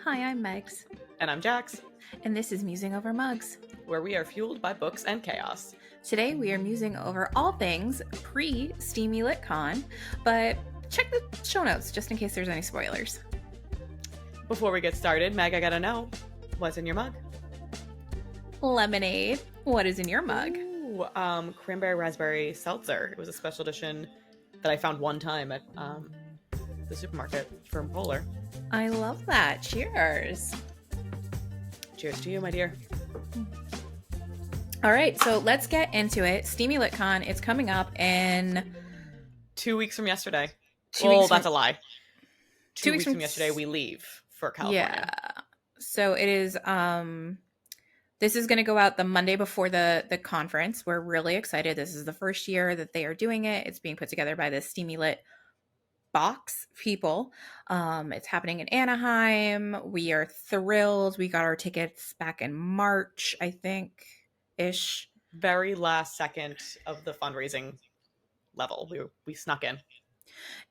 Hi, I'm Megs, And I'm Jax, and this is Musing Over Mugs. where we are fueled by books and chaos. Today we are musing over all things pre-Steamy Lit Con, but check the show notes just in case there's any spoilers. Before we get started, Meg, I gotta know, what's in your mug? Lemonade. What is in your mug? Ooh, cranberry raspberry seltzer. It was a special edition that I found one time at the supermarket from Polar. I love that. Cheers. Cheers to you, my dear. All right, so let's get into it. Steamy Lit Con, it's coming up in 2 weeks from yesterday. 2 weeks. That's a lie. 2 weeks from yesterday, we leave for California. Yeah. So it is. This is going to go out the Monday before the conference. We're really excited. This is the first year that they are doing it. It's being put together by the Steamy Lit box people. It's happening in Anaheim. We are thrilled. We got our tickets back in March, I think, ish. Very last second of the fundraising level. We snuck in.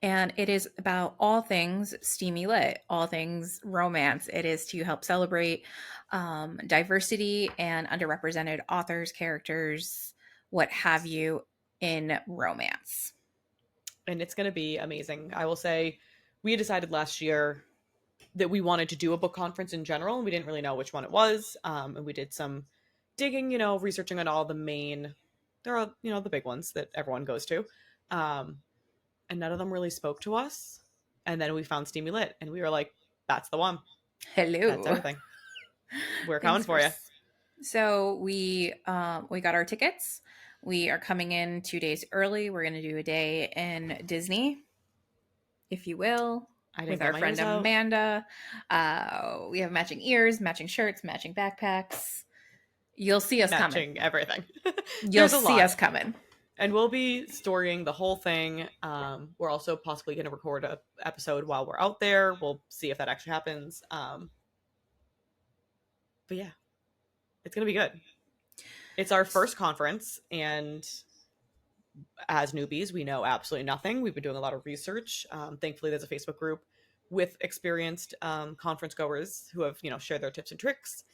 And it is about all things steamy lit, all things romance. It is to help celebrate diversity and underrepresented authors, characters, what have you, in romance. And it's going to be amazing. I will say, we had decided last year that we wanted to do a book conference in general, and we didn't really know which one it was. And we did some digging, researching on all the main, there are, the big ones that everyone goes to. And none of them really spoke to us. And then we found Steamy Lit, and we were like, that's the one. Hello. That's everything. We're coming for you. So we got our tickets. We are coming in 2 days early. We're going to do a day in Disney, if you will, with our friend Amanda. We have matching ears, matching shirts, matching backpacks. You'll see us coming. Matching everything. You'll see us coming. And we'll be storying the whole thing. We're also possibly going to record an episode while we're out there. We'll see if that actually happens. But yeah, it's going to be good. It's our first conference, and as newbies, we know absolutely nothing. We've been doing a lot of research. Thankfully, there's a Facebook group with experienced conference goers who have, shared their tips and tricks.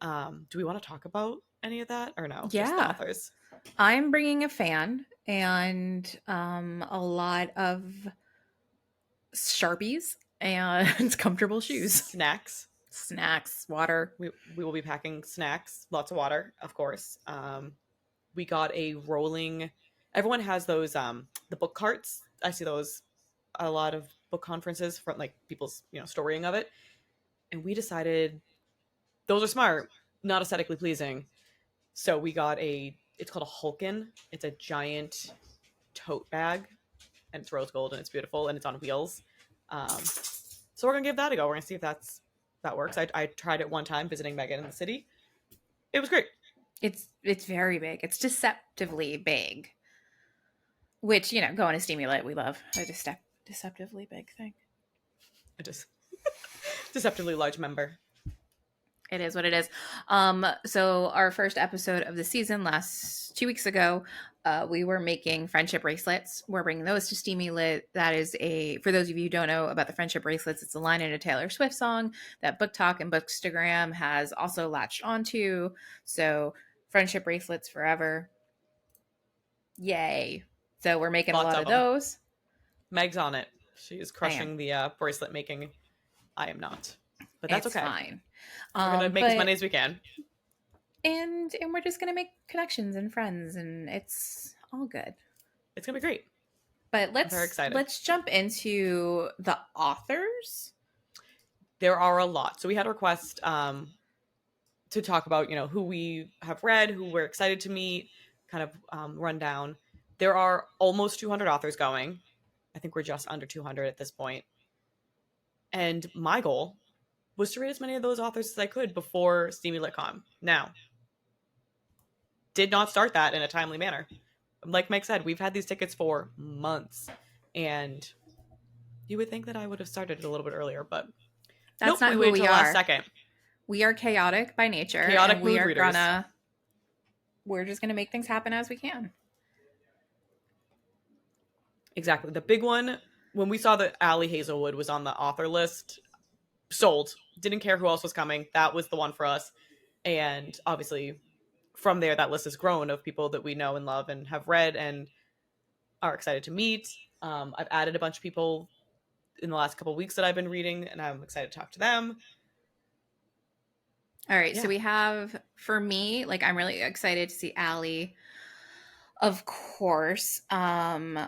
Do we want to talk about any of that or no? Yeah. Just the authors. I'm bringing a fan and a lot of Sharpies and comfortable shoes. Snacks, water. We will be packing snacks, lots of water, of course. We got a rolling. Everyone has those the book carts. I see those a lot of book conferences for like people's storying of it, and we decided those are smart, not aesthetically pleasing. So we got it's called a Hulkin. It's a giant tote bag, and it's rose gold and it's beautiful and it's on wheels. So we're gonna give that a go. We're gonna see if that works. I tried it one time visiting Megan in the city. It was great. It's very big. It's deceptively big. Which, going to Steamy Lit, we love a deceptively big thing. It is. Deceptively large member. It is what it is. So our first episode of the season 2 weeks ago, we were making friendship bracelets. We're bringing those to Steamy Lit. That is for those of you who don't know about the friendship bracelets, it's a line in a Taylor Swift song that Book Talk and Bookstagram has also latched onto. So friendship bracelets forever. Yay. So we're making lots a lot of those. Meg's on it. She's crushing the bracelet making. I am not. But that's okay. Fine. We're going to make as many as we can. And we're just going to make connections and friends, and it's all good. It's going to be great. But I'm very excited. Let's jump into the authors. There are a lot. So we had a request to talk about, who we have read, who we're excited to meet, kind of run down. There are almost 200 authors going. I think we're just under 200 at this point. And my goal was to read as many of those authors as I could before Steamy Lit Con. Now, did not start that in a timely manner. Like Mike said, we've had these tickets for months. And you would think that I would have started it a little bit earlier, but that's not who we are. Last second. We are chaotic by nature. Chaotic mood readers. We're just going to make things happen as we can. Exactly. The big one, when we saw that Allie Hazelwood was on the author list, sold. Didn't care who else was coming. That was the one for us. And obviously, from there, that list has grown of people that we know and love and have read and are excited to meet. I've added a bunch of people in the last couple of weeks that I've been reading, and I'm excited to talk to them. All right, so Yeah, we have, for me, like I'm really excited to see Allie. Of course,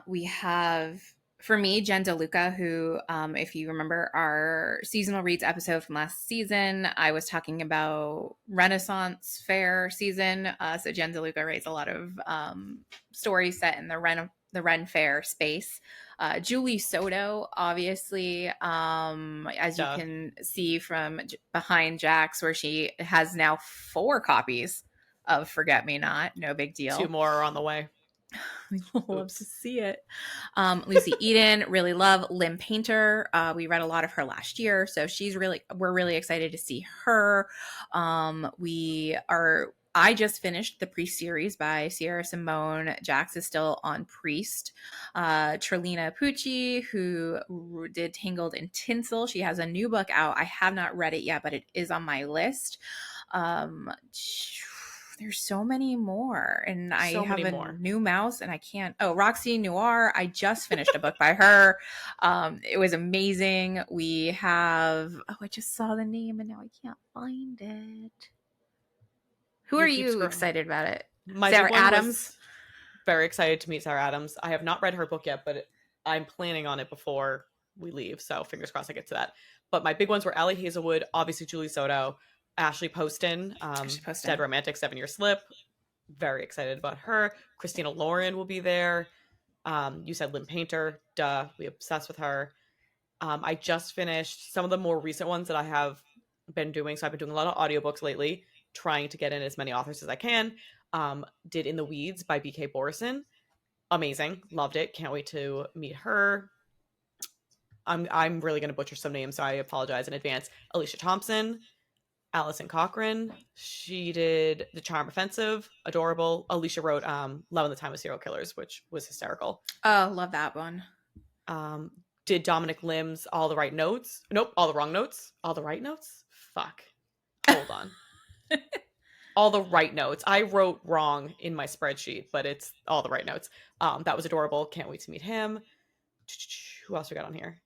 we have, for me, Jen DeLuca, who, if you remember our seasonal reads episode from last season, I was talking about Renaissance Fair season. So Jen DeLuca writes a lot of stories set in the Ren Fair space. Julie Soto, obviously, as you duh. can see from behind Jax, where she has now 4 copies of Forget Me Not. No big 2 deal. more are on the way. We love to Oops. see it. Lucy Eden, really love. Lim Painter, we read a lot of her last year, so we're really excited to see her. I just finished the Priest series by Sierra Simone. Jax is still on Priest. Trelina Pucci, who did Tangled in Tinsel, she has a new book out. I have not read it yet, but it is on my list. Um, there's so many more, and I So have many a more. new mouse and I can't. Oh, Roxy Noir, I just finished a book by her. It was amazing. We have, oh, I just saw the name and now I can't find it. Who are You keep you scrolling. excited about it? My big Sarah one Adams. was very excited to meet Sarah Adams. I have not read her book yet, but I'm planning on it before we leave. So fingers crossed I get to that. But my big ones were Allie Hazelwood, obviously Julie Soto, Ashley Poston, Ashley Dead Poston. Romantic 7 Year Slip. Very excited about her. Christina Lauren will be there. You said Lynn Painter. Duh. We obsessed with her. I just finished some of the more recent ones that I have been doing. So I've been doing a lot of audiobooks lately, trying to get in as many authors as I can. Did In the Weeds by BK Borison. Amazing. Loved it. Can't wait to meet her. I'm really gonna butcher some names, so I apologize in advance. Alicia Thompson, Allison Cochran. She did The Charm Offensive, adorable. Alicia wrote Love in the Time of Serial Killers, which was hysterical. Oh, love that one. Um, did Dominic Lim's All the Right Notes? Nope, All the Wrong Notes. All the Right Notes? Fuck. Hold on. All the right notes. I wrote wrong in my spreadsheet, but it's all the right notes. That was adorable. Can't wait to meet him. Who else we got on here?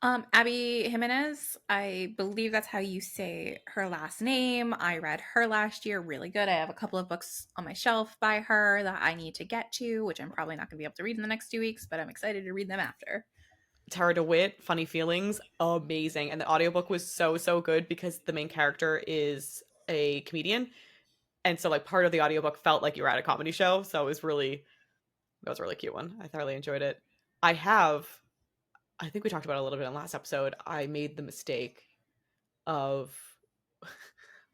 Abby Jimenez, I believe that's how you say her last name. I read her last year, really good. I have a couple of books on my shelf by her that I need to get to, which I'm probably not going to be able to read in the next 2 weeks, but I'm excited to read them after. Tara DeWitt, Funny Feelings, amazing. And the audiobook was so, so good because the main character is a comedian. And so like part of the audiobook felt like you were at a comedy show. So that was a really cute one. I thoroughly enjoyed it. I think we talked about it a little bit in the last episode. I made the mistake of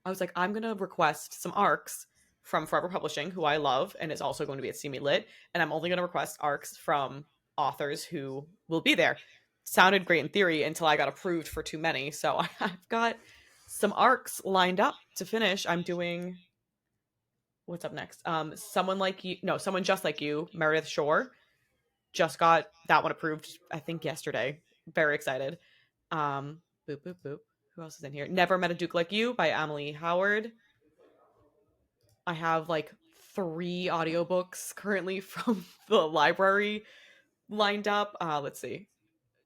I was like, I'm gonna request some arcs from Forever Publishing, who I love, and is also going to be at Steamy Lit, and I'm only gonna request arcs from authors who will be there. Sounded great in theory until I got approved for too many. So I've got some arcs lined up to finish. I'm doing what's up next? Someone like you, no, someone just like you, Meredith Shore. Just got that one approved, I think yesterday. Very excited. Boop boop boop. Who else is in here? Never Met a Duke Like You by Emily Howard. I have like 3 audiobooks currently from the library lined up. Let's see.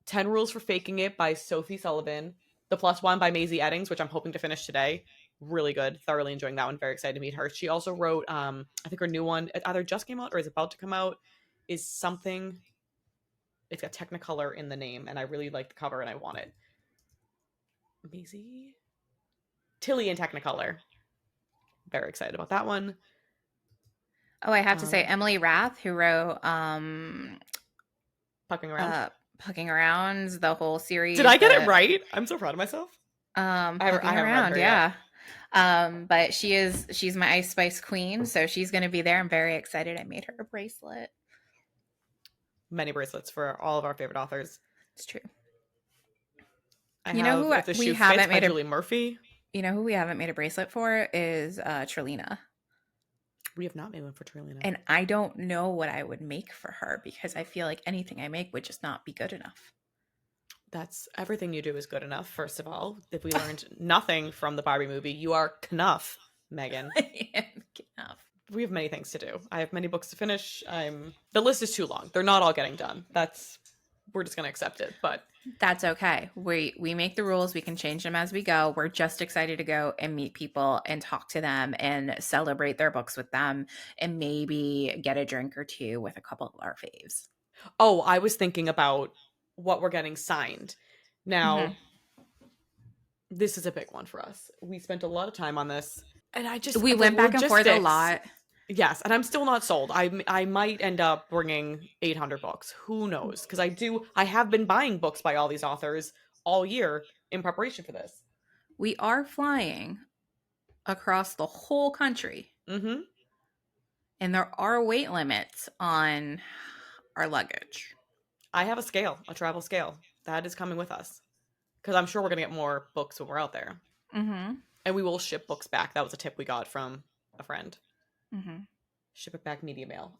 10 Rules for Faking It by Sophie Sullivan. The Plus One by Maisie Eddings, which I'm hoping to finish today. Really good. Thoroughly enjoying that one. Very excited to meet her. She also wrote, I think her new one, it either just came out or is about to come out, is something. It's got Technicolor in the name, and I really like the cover and I want it. Maisie? Tilly in Technicolor. Very excited about that one. Oh, I have to say, Um, Emily Rath, who wrote Pucking around. Pucking Around, the whole Did series, I get it right? I'm so proud of myself. I Pucking haven't read Around, her yet. yeah. But she's my Ice Spice queen, so she's going to be there. I'm very excited. I made her a bracelet. Many bracelets for all of our favorite authors. It's true. I You know have who If the we Shoe Fits haven't by made a Julie Murphy. you know who we haven't made a bracelet for is Trelina. We have not made one for Trilina. And I don't know what I would make for her because I feel like anything I make would just not be good enough. That's everything you do is good enough. First of all, if we learned nothing from the Barbie movie, you are knuff, Megan. Enough. We have many things to do. I have many books to finish. The list is too long. They're not all getting done. We're just gonna accept it. But That's okay. We make the rules. We can change them as we go. We're just excited to go and meet people and talk to them and celebrate their books with them and maybe get a drink or two with a couple of our faves. oh, I was thinking about what we're getting signed. Hmm. Now, this is a big one for us. We spent a lot of time on this, and I just We the went back and forth a logistics. lot. Yes, and I'm still not sold. I might end up bringing 800 books. Who knows? Because I have been buying books by all these authors all year in preparation for this. We are flying across the whole country, Mm-hmm. and there are weight limits on our luggage. I have a scale, a travel scale that is coming with us because I'm sure we're gonna get more books when we're out there, Mm-hmm. and we will ship books back. That was a tip we got from a friend. Mm-hmm. Ship it back media mail.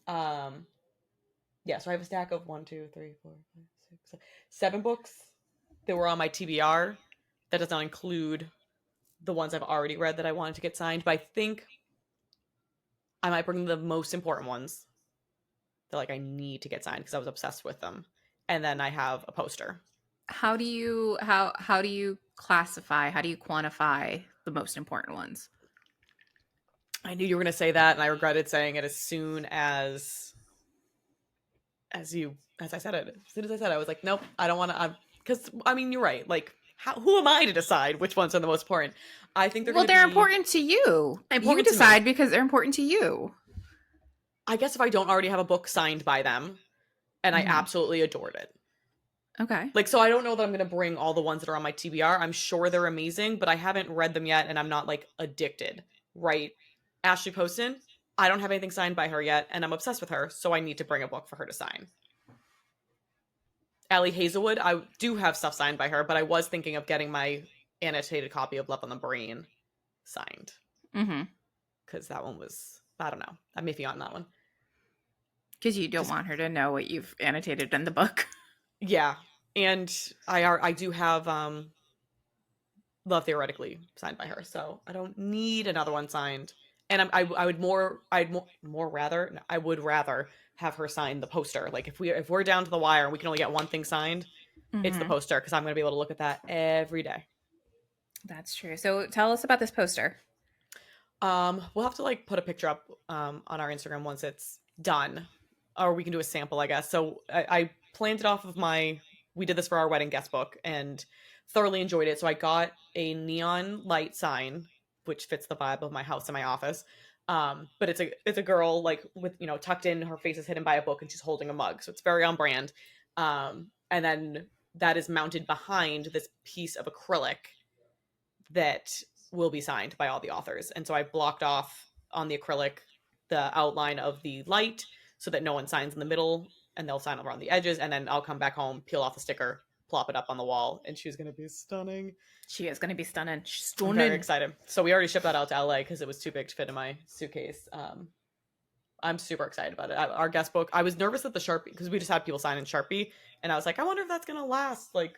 Yeah. So I have a stack of 1, 2, 3, 4, 5, 6, 7 books that were on my TBR. That does not include the ones I've already read that I wanted to get signed, but I think I might bring the most important ones that like I need to get signed because I was obsessed with them. And then I have a poster. How do you classify? How do you quantify the most important ones? I knew you were going to say that, and I regretted saying it as soon as I said it. As soon as I said it, I was like, nope, I don't want to. Because I mean, you're right. Like, who am I to decide which ones are the most important? I think they're Well, going to they're be important to you. You important to me. decide because they're important to you. I guess if I don't already have a book signed by them, and I Hmm. absolutely adored it. Okay. Like, so I don't know that I'm going to bring all the ones that are on my TBR. I'm sure they're amazing, but I haven't read them yet, and I'm not like addicted, right? Ashley Poston, I don't have anything signed by her yet, and I'm obsessed with her, so I need to bring a book for her to sign. Allie Hazelwood, I do have stuff signed by her, but I was thinking of getting my annotated copy of Love on the Brain signed Mm-hmm. because that one was, I don't know, I'm iffy on that one. Because you don't Just want her to know what you've annotated in the book. yeah, and I do have Love Theoretically signed by her, so I don't need another one signed. And I would more rather no, I would rather have her sign the poster. Like if we're down to the wire and we can only get one thing signed, it's the Hmm. poster because I'm gonna be able to look at that every day. That's true. So tell us about this poster. We'll have to like put a picture up on our Instagram once it's done, or we can do a sample, I guess. So I planned it off of we did this for our wedding guest book and thoroughly enjoyed it. So I got a neon light sign, which fits the vibe of my house and my office. But it's a girl like with tucked in, her face is hidden by a book, and she's holding a mug, so it's very on brand. And then that is mounted behind this piece of acrylic that will be signed by all the authors. And so I blocked off on the acrylic the outline of the light so that no one signs in the middle and they'll sign over on the edges. And then I'll come back home, peel off the sticker, plop it up on the wall, and she's going to be stunning. She is going to be stunning. She's I'm very stunning. excited. So we already shipped that out to LA because it was too big to fit in my suitcase. I'm super excited about it. Our guest book, I was nervous that the Sharpie, because we just had people sign in Sharpie, and I was like, I wonder if that's going to last. Like,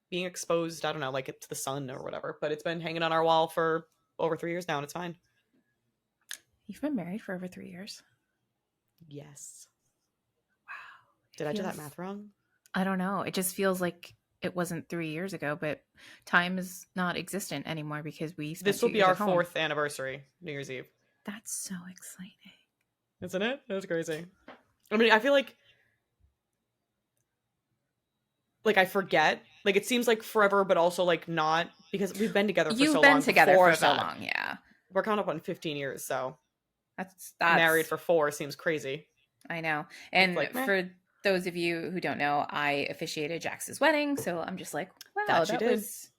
being exposed, I don't know, like to the sun or whatever. But it's been hanging on our wall for over 3 years now, and it's fine. You've been married for over 3 years. Yes. Wow. Did It I do that feels, math wrong? I don't know. It just feels like it wasn't 3 years ago, but time is not existent anymore because we spent This will two be years our at home. fourth anniversary, New Year's Eve. That's so exciting. Isn't it? That's crazy. I mean, I feel like I forget. Like it seems like forever, but also like not because we've been together for You've so been long together before for so that. long, yeah. We're coming up on 15 years, so married That's for 4 seems crazy. I know. It's And like, meh. for those of you who don't know, I officiated Jax's wedding, so I'm just like, wow, That you that did. was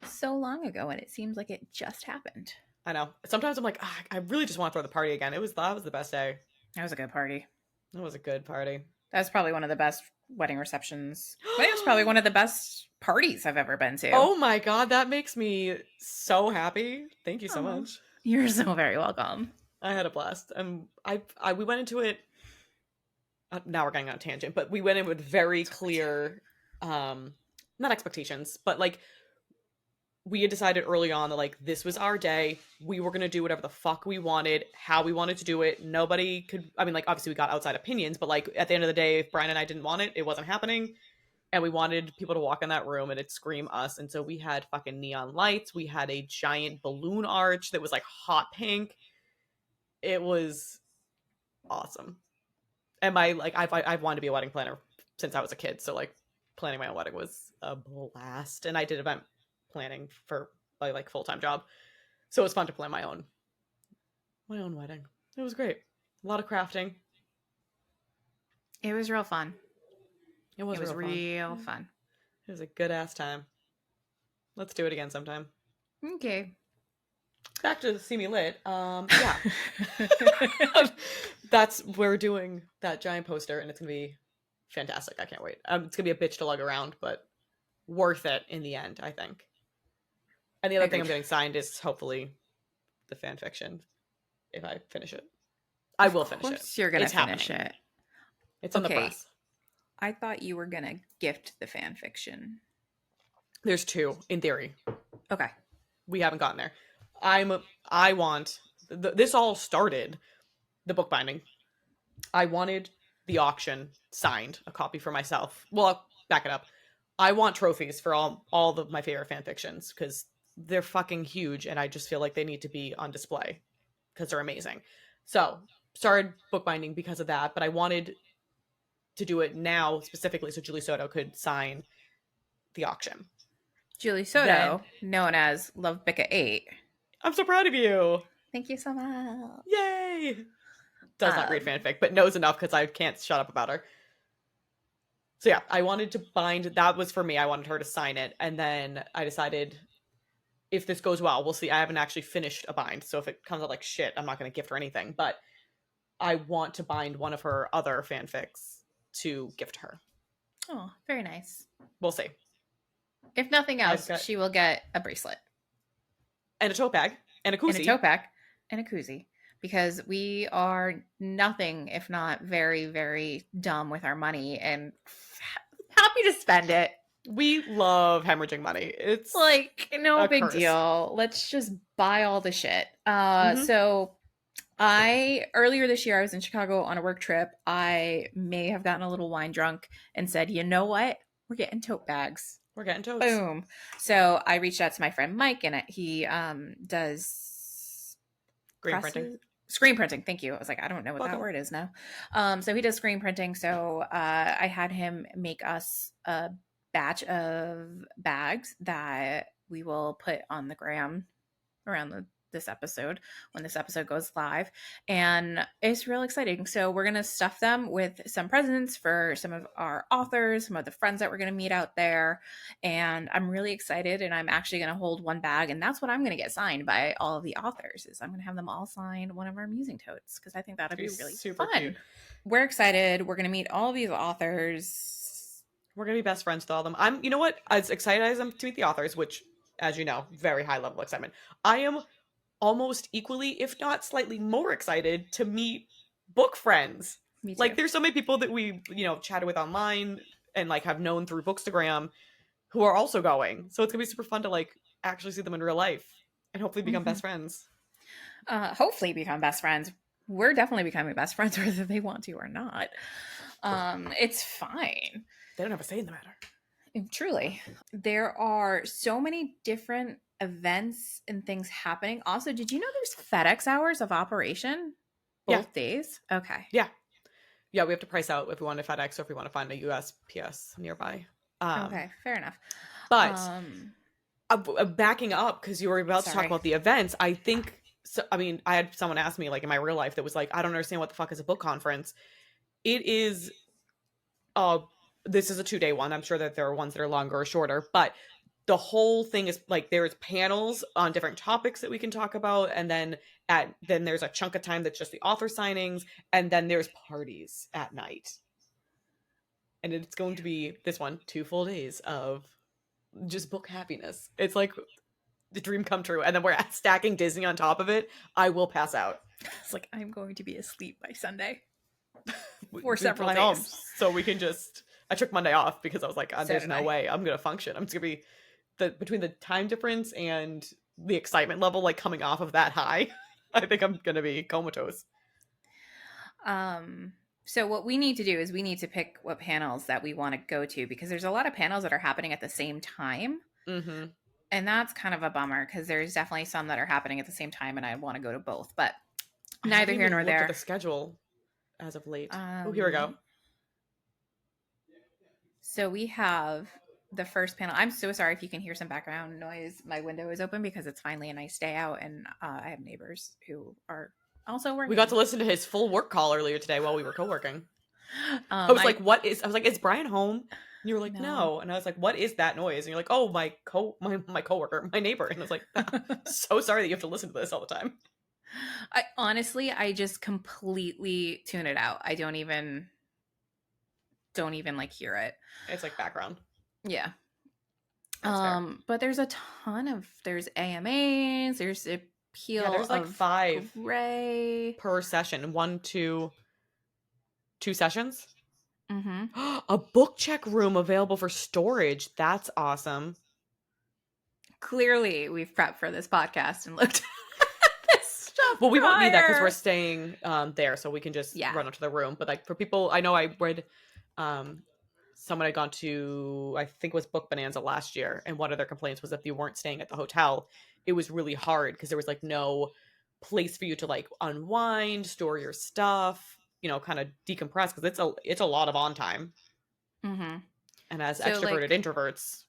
so long ago, and it seems like it just happened. I know. Sometimes I'm like, I really just want to throw the party again. That was the best day. That was a good party. That was a good party. That was probably one of the best wedding receptions. I think it was probably one of the best parties I've ever been to. Oh my god, that makes me so happy. Thank you so Oh, much. you're so very welcome. I had a blast. We went into it. Now we're getting on a tangent, but we went in with very clear not expectations, but like we had decided early on that like this was our day. We were gonna do whatever the fuck we wanted, how we wanted to do it. Nobody could. I mean, like obviously we got outside opinions, but like at the end of the day, if Brian and I didn't want it, it wasn't happening. And we wanted people to walk in that room and it'd scream us. And so we had fucking neon lights. We had a giant balloon arch that was like hot pink. It was awesome. And my like I've wanted to be a wedding planner since I was a kid. So like planning my own wedding was a blast. And I did event planning for my like full-time job. So it was fun to plan my own wedding. It was great. A lot of crafting. It was real fun. It was real fun. It was a good ass time. Let's do it again sometime. Okay. Back to the Steamy Lit. Yeah. We're doing that giant poster and it's gonna be fantastic. I can't wait. It's gonna be a bitch to lug around, but worth it in the end, I think. And the other thing I'm getting signed is hopefully the fan fiction. If I finish it, I will finish it. Of course, you're gonna finish it. It's on the press. I thought you were gonna gift the fan fiction. There's 2 in theory. Okay, we haven't gotten there. I want this all started the bookbinding. I wanted the auction signed, a copy for myself. Well, I'll back it up. I want trophies for all of my favorite fan fictions because they're fucking huge and I just feel like they need to be on display because they're amazing. So started bookbinding because of that, but I wanted to do it now specifically so Julie Soto could sign the auction. Julie Soto, known as Love Bicka 8. I'm so proud of you. Thank you so much. Yay! Does not read fanfic, but knows enough because I can't shut up about her. So yeah, I wanted to bind. That was for me. I wanted her to sign it. And then I decided if this goes well, we'll see. I haven't actually finished a bind. So if it comes out like shit, I'm not going to gift her anything. But I want to bind one of her other fanfics to gift her. Oh, very nice. We'll see. If nothing else, she will get a bracelet. And a tote bag. And a koozie. And a tote bag. And a koozie. Because we are nothing if not very, very dumb with our money and happy to spend it. We love hemorrhaging money. It's like no big curse. Deal. Let's just buy all the shit. So earlier this year I was in Chicago on a work trip. I may have gotten a little wine drunk and said, you know what? We're getting tote bags. We're getting totes. Boom. So I reached out to my friend Mike and he does screen printing. Thank you. I was like, I don't know what that word is now. So he does screen printing. So I had him make us a batch of bags that we will put on the gram around this episode when this episode goes live, and it's real exciting. So we're gonna stuff them with some presents for some of our authors, some of the friends that we're gonna meet out there, and I'm really excited. And I'm actually gonna hold one bag, and that's what I'm gonna get signed by all of the authors. Is I'm gonna have them all sign one of our Musing totes because I think that'll be really super fun. Cute. We're excited. We're gonna meet all of these authors. We're gonna be best friends with all of them. You know what? As excited as I'm to meet the authors, which, as you know, very high level excitement. I am almost equally, if not slightly more excited to meet book friends. Me too. Like there's so many people that we, chatted with online and like have known through Bookstagram who are also going. So it's gonna be super fun to like actually see them in real life and hopefully become best friends. Hopefully become best friends. We're definitely becoming best friends whether they want to or not. It's fine. They don't have a say in the matter. Truly. There are so many different events and things happening. Also, did you know there's FedEx hours of operation both days? Okay. Yeah, we have to price out if we want to FedEx or if we want to find a USPS nearby. Okay, fair enough. But backing up, because you were about to talk about the events, I think so. I mean, I had someone ask me like in my real life that was like, I don't understand what the fuck is a book conference. It is this is a 2-day one. I'm sure that there are ones that are longer or shorter, but the whole thing is like there's panels on different topics that we can talk about, and then there's a chunk of time that's just the author signings, and then there's parties at night. And it's going to be this one 2 full days of just book happiness. It's like the dream come true, and then we're stacking Disney on top of it. I will pass out. It's like I'm going to be asleep by Sunday for several days, home, so we can just I took Monday off because I was like, So there's did no I. way I'm gonna function. I'm just gonna be between the time difference and the excitement level like coming off of that high. I think I'm gonna be comatose. Um, so what we need to do is we need to pick what panels that we want to go to because there's a lot of panels that are happening at the same time. Mm-hmm. And that's kind of a bummer because there's definitely some that are happening at the same time and I want to go to both, but I neither haven't here even nor looked at the there. schedule as of late. Oh, here we go. Um, so we have the first panel. I'm so sorry if you can hear some background noise. My window is open because it's finally a nice day out and I have neighbors who are also We got working. to listen to his full work call earlier today while we were co-working. I was like, I "What is?" I was like, "Is Brian home?" And you were like, no. "No." And I was like, "What is that noise?" And you're like, "Oh, my coworker, my neighbor." And I was like, "So sorry that you have to listen to this all the time." I honestly, I just completely tune it out. I don't even like hear it. It's like background. Yeah. That's fair. But there's AMAs, there's a Yeah, peel there's like of 5 gray. per session. 1, 2 sessions. Mm-hmm. A book check room available for storage. That's awesome. Clearly, we've prepped for this podcast and looked at this stuff Well, we won't need that because we're prior. staying there, so we can just Yeah. run up to the room. But like for people, I know I read um someone had gone to, I think it was Book Bonanza last year, and one of their complaints was if you weren't staying at the hotel, it was really hard because there was like no place for you to like unwind, store your stuff, kind of decompress because it's a lot of on time. Mm-hmm. And as So extroverted like, introverts,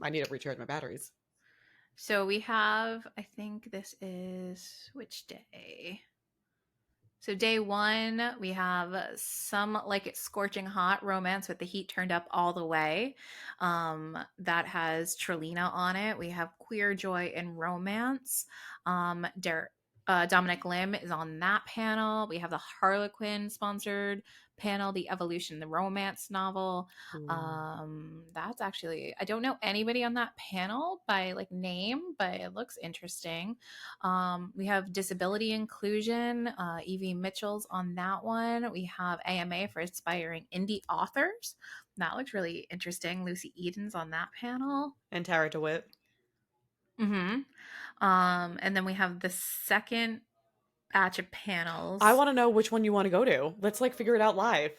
I need to recharge my batteries. so we have. I think this is which day? So day one, we have some like it's scorching hot romance with the heat turned up all the way. That has Trelina on it. We have queer joy and romance. Dominic Lim is on that panel. We have the Harlequin sponsored panel, the Evolution, the romance novel. Ooh. That's actually I don't know anybody on that panel by like name, but it looks interesting. We have disability inclusion. Evie Mitchell's on that one. We have AMA for aspiring indie authors. That looks really interesting. Lucy Eden's on that panel. And Tara DeWitt. Mm-hmm. And then we have the second batch of I panels. want to know which one you want to go to. Let's like figure it out live.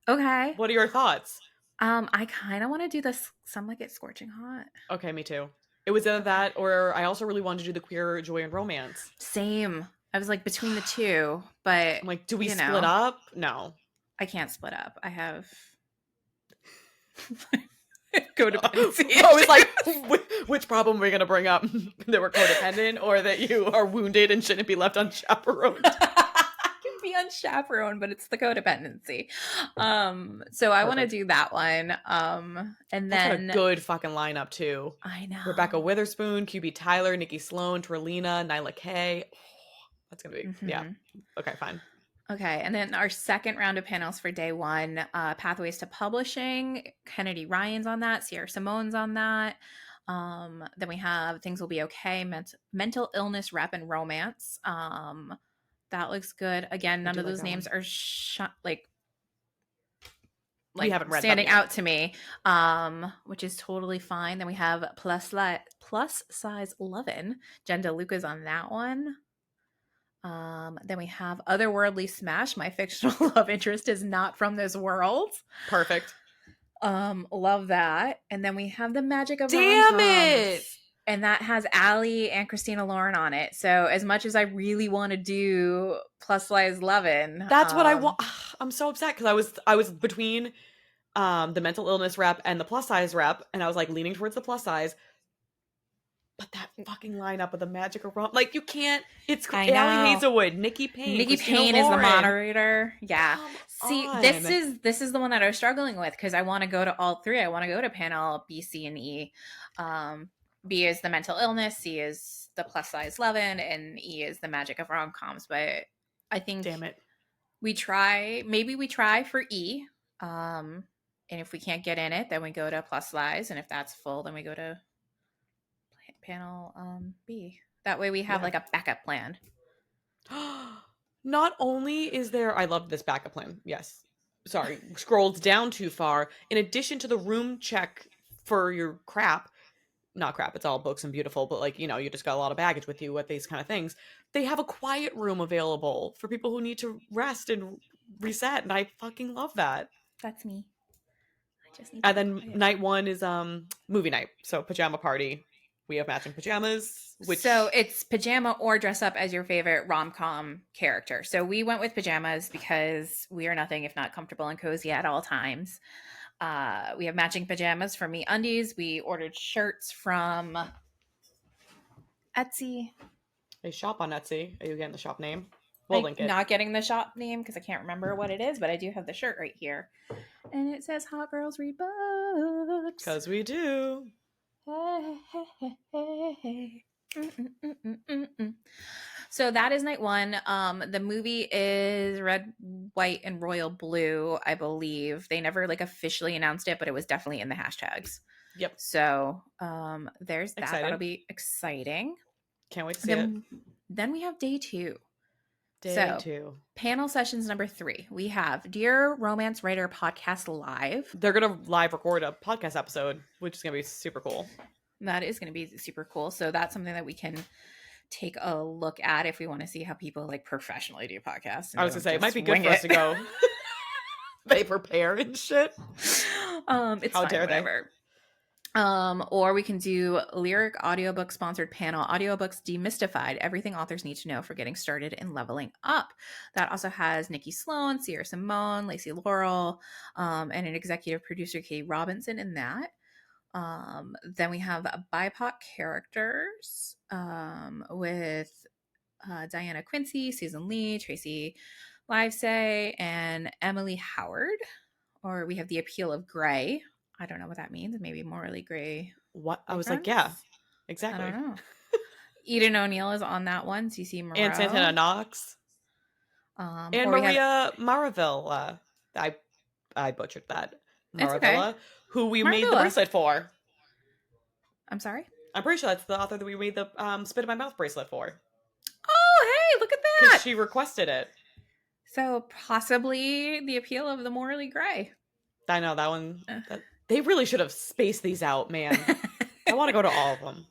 Okay. What are your thoughts? I kind of want to do this. Some like it scorching hot. Okay, me too. It was either Okay. that or I also really wanted to do the queer joy and romance. Same. I was like between the two, but I'm like, do we you split know, up? No. I can't split up. I have I codependency was like, issues. which problem are we going to bring up? That we're codependent or that you are wounded and shouldn't be left unchaperoned? I can be unchaperoned, but it's the codependency. So I want to Perfect. do that one. And That's got a then good fucking lineup too. I Rebecca know. Witherspoon, QB Tyler, Nikki Sloan, Terlina, Nyla Kay. That's going to be, yeah. Hmm. Okay, fine. Okay, and then our second round of panels for day one, Pathways to Publishing. Kennedy Ryan's on that. Sierra Simone's on that. Then we have Things Will Be Okay, Mental Illness, Rep, and Romance. That looks good. Again, I none do of like those that names one. are We like haven't read them standing yet. out to me, which is totally fine. Then we have plus size lovin'. Jen DeLuca's on that one. Then we have Otherworldly Smash. My fictional love interest is not from this world. Perfect. Love that. And then we have the magic of rom Damn it! coms. And that has Allie and Christina Lauren on it. So as much as I really want to do plus size lovin', That's what I want. I'm so upset because I was between the mental illness rep and the plus size rep, and I was like leaning towards the plus size. But that fucking lineup of the magic of rom, like you can't. It's I Allie know. Hazelwood, Nikki Payne, Nikki Christina Payne is the Lauren. moderator. Yeah. Come See, this on. is this is the one that I was struggling with because I want to go to all three. I want to go to panel B, C, and E. Um, B is the mental illness, C is the plus size lovin', and E is the magic of rom coms. But I think Damn it. maybe we try for E. And if we can't get in it, then we go to plus size. And if that's full, then we go to panel B. That way we have Yeah. like a backup plan. Not only is there, I love this backup plan. Yes. scrolled down too far, in addition to the room check for your crap, not crap, it's all books and beautiful, but like, you just got a lot of baggage with you with these kind of things. They have a quiet room available for people who need to rest and reset, and I fucking love that. That's me. I just need And that then quiet. night one is movie night. So pajama party. We have matching pajamas, So which it's pajama or dress up as your favorite rom com character. So we went with pajamas because we are nothing if not comfortable and cozy at all times. We have matching pajamas for Me Undies. We ordered shirts from Etsy. they shop on Etsy. Are you getting the shop name? We'll I'm link it. not getting the shop name because I can't remember what it is, but I do have the shirt right here. And it says Hot Girls Read Books. Because we do. Hey, hey, hey, hey, hey. Mm-mm-mm-mm-mm. So that is night one. The movie is red, white, and royal blue, I believe. They never like officially announced it, but it was definitely in the hashtags. Yep. So there's that. That'll Excited. be exciting. Can't wait to see it. Then we have day two. Day So two. panel sessions number 3. We have Dear Romance Writer Podcast Live. They're going to live record a podcast episode, which is going to be super cool. That is going to be super cool. So that's something that we can take a look at if we want to see how people like professionally do podcasts. I was going to say, it might be good for us to go. They prepare and shit. It's How fine, dare they? whatever. Or we can do lyric audiobook sponsored panel, audiobooks demystified, everything authors need to know for getting started and leveling up. That also has Nikki Sloan, Sierra Simone, Lacey Laurel, and an executive producer, Katie Robinson, in that. Then we have BIPOC characters with Diana Quincy, Susan Lee, Tracy Livesay, and Emily Howard. Or we have The Appeal of Gray. I don't know what that means. Maybe morally gray. What? I was like, boyfriends? yeah, I exactly. don't know. Eden O'Neill is on that one. CC Moreau. And Santana Knox. And Or we have. Maria Maravilla. I butchered that. It's okay. Maravilla, who we made the Maravilla. bracelet for. I'm sorry. I'm pretty sure that's the author that we made the spit in my mouth bracelet for. Oh, hey, look at Because that. she requested it. So possibly The Appeal of the Morally Gray. I know that one. They really should have spaced these out, man. I want to go to all of them.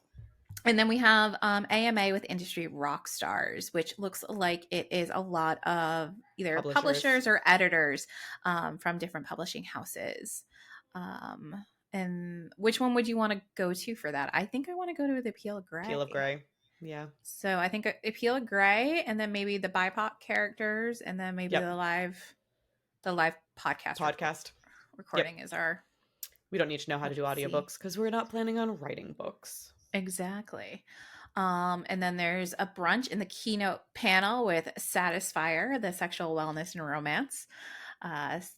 And then we have AMA with Industry Rock Stars, which looks like it is a lot of either publishers or editors from different publishing houses. And which one would you want to go to for that? I think I want to go to the Appeal of Gray. Appeal of Gray. Yeah. So I think Appeal of Gray, and then maybe the BIPOC characters, and then maybe the live podcast recording is our. We don't need to know how to do audiobooks because we're not planning on writing books. Exactly. And then there's a brunch in the keynote panel with Satisfier, the sexual wellness and romance.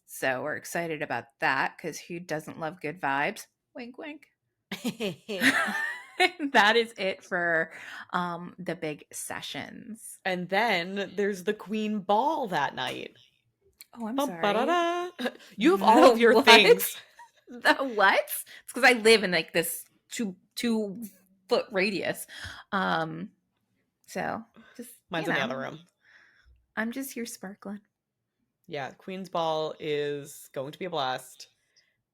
So we're excited about that because who doesn't love good vibes? Wink, wink. That is it for the big sessions. And then there's the Queen Ball that night. Oh, I'm sorry. You have all of your things. The what? It's because I live in like this two foot radius. So just mine's in the other room. I'm just here sparkling. Yeah, Queen's Ball is going to be a blast.